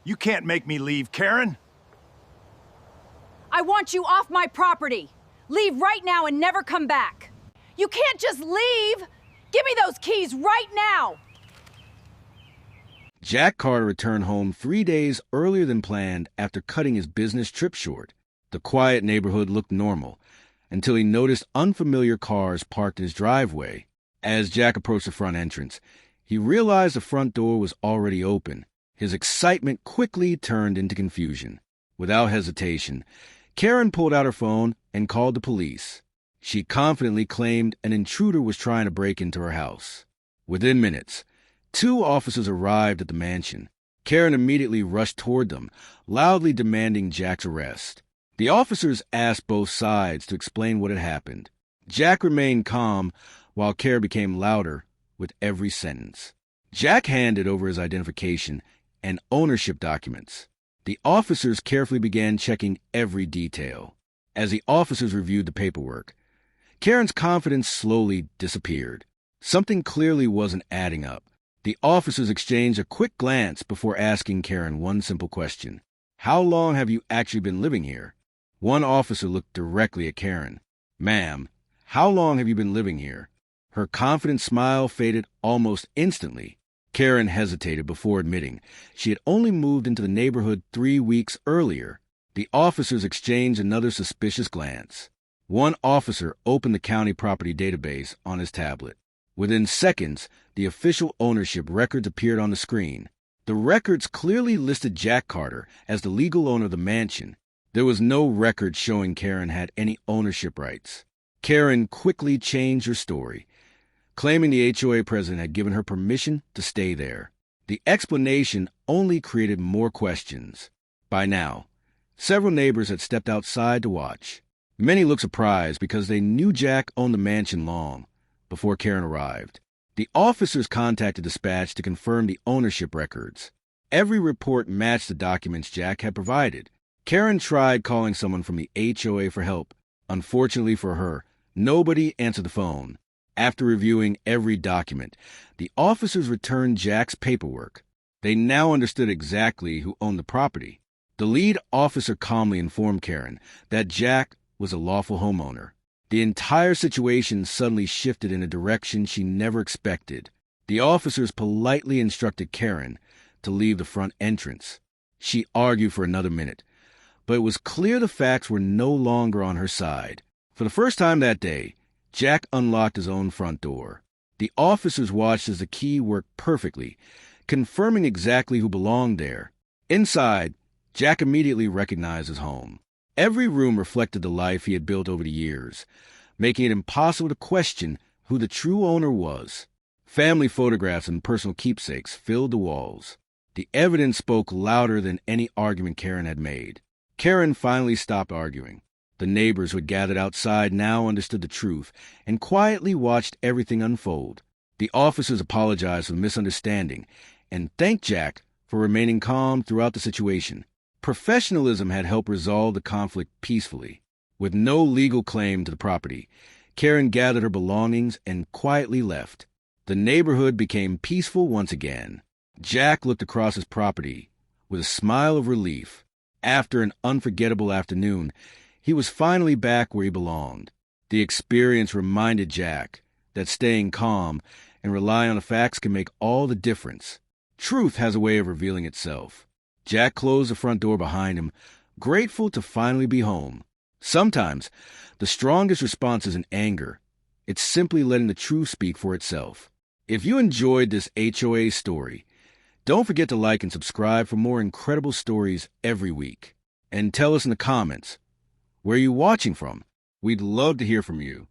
You can't make me leave, Karen. I want you off my property. Leave right now and never come back. You can't just leave. Give me those keys right now. Jack Carter returned home 3 days earlier than planned after cutting his business trip short. The quiet neighborhood looked normal until he noticed unfamiliar cars parked in his driveway. As Jack approached the front entrance, he realized the front door was already open. His excitement quickly turned into confusion. Without hesitation, Karen pulled out her phone and called the police. She confidently claimed an intruder was trying to break into her house. Within minutes, 2 officers arrived at the mansion. Karen immediately rushed toward them, loudly demanding Jack's arrest. The officers asked both sides to explain what had happened. Jack remained calm, while Karen became louder with every sentence. Jack handed over his identification and ownership documents. The officers carefully began checking every detail. As the officers reviewed the paperwork, Karen's confidence slowly disappeared. Something clearly wasn't adding up. The officers exchanged a quick glance before asking Karen one simple question. How long have you actually been living here? One officer looked directly at Karen. Ma'am, how long have you been living here? Her confident smile faded almost instantly. Karen hesitated before admitting she had only moved into the neighborhood 3 weeks earlier. The officers exchanged another suspicious glance. One officer opened the county property database on his tablet. Within seconds, the official ownership records appeared on the screen. The records clearly listed Jack Carter as the legal owner of the mansion. There was no record showing Karen had any ownership rights. Karen quickly changed her story, claiming the HOA president had given her permission to stay there. The explanation only created more questions. By now, several neighbors had stepped outside to watch. Many looked surprised because they knew Jack owned the mansion long before Karen arrived. The officers contacted dispatch to confirm the ownership records. Every report matched the documents Jack had provided. Karen tried calling someone from the HOA for help. Unfortunately for her, nobody answered the phone. After reviewing every document, the officers returned Jack's paperwork. They now understood exactly who owned the property. The lead officer calmly informed Karen that Jack was a lawful homeowner. The entire situation suddenly shifted in a direction she never expected. The officers politely instructed Karen to leave the front entrance. She argued for another minute, but it was clear the facts were no longer on her side. For the first time that day, Jack unlocked his own front door. The officers watched as the key worked perfectly, confirming exactly who belonged there. Inside, Jack immediately recognized his home. Every room reflected the life he had built over the years, making it impossible to question who the true owner was. Family photographs and personal keepsakes filled the walls. The evidence spoke louder than any argument Karen had made. Karen finally stopped arguing. The neighbors who had gathered outside now understood the truth and quietly watched everything unfold. The officers apologized for the misunderstanding and thanked Jack for remaining calm throughout the situation. Professionalism had helped resolve the conflict peacefully. With no legal claim to the property, Karen gathered her belongings and quietly left. The neighborhood became peaceful once again. Jack looked across his property with a smile of relief. After an unforgettable afternoon, he was finally back where he belonged. The experience reminded Jack that staying calm and relying on the facts can make all the difference. Truth has a way of revealing itself. Jack closed the front door behind him, grateful to finally be home. Sometimes, the strongest response isn't anger. It's simply letting the truth speak for itself. If you enjoyed this HOA story, don't forget to like and subscribe for more incredible stories every week. And tell us in the comments, where are you watching from? We'd love to hear from you.